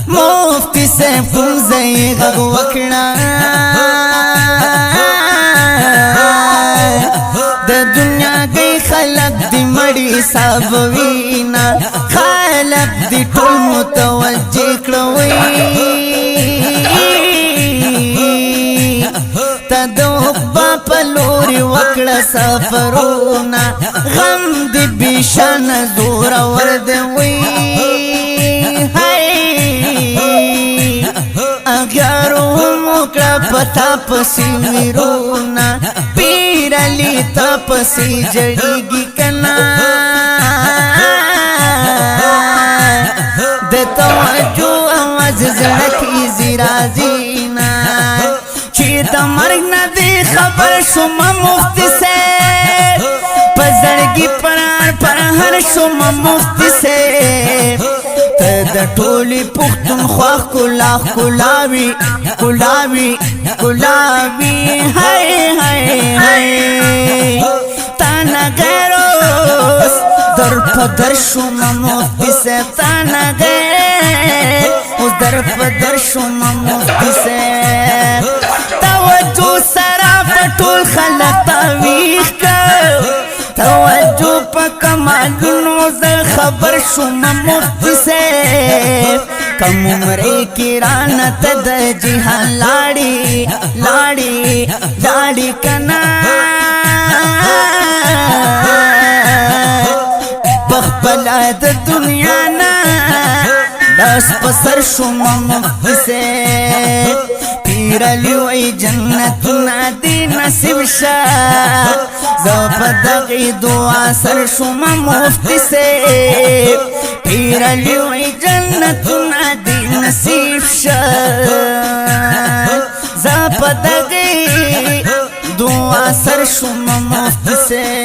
مفتی سے پوزے غغ وکڑا د دنیا گئی خلق دی مڑی سابوینا خلق دی ټول متوجه کړوي تدوبا پلوری وکړه سفرونا غم دی بیشان زور وردوي اگیارو مکڑا پتا پسی میرونا پیر علی تا پسی جڑی گی کنا د توجو آواز زڑکی زیرازینا چی دا مرگ ندی خبر شما مفتی سے پزڑگی پرار پرہر شما مفتی سے د ټولی پختون خواخ کلاخ کلاوی کلاوی کلاوی ہائے ہائے ہائے تانا غیروس در پدر شما مفتی سے تانا غیر اس در پدر شما مفتی سے توجہ سرا پٹول خلق تاویخ کر توجہ پا کمالونو زر خبر شما مفتی سے کم عمرے کی رانت دا جہان لاڑی لاڑی لاڑی کنا بخبلا دا دنیا نا دس پسر شما مفتی سے پیر علی وی جنت نادی نصیب شا زفدقی دعا سر شما مفتی سے پیر علی وی جنت نادی نصیب شا زفدقی دعا سر شما مفتی سے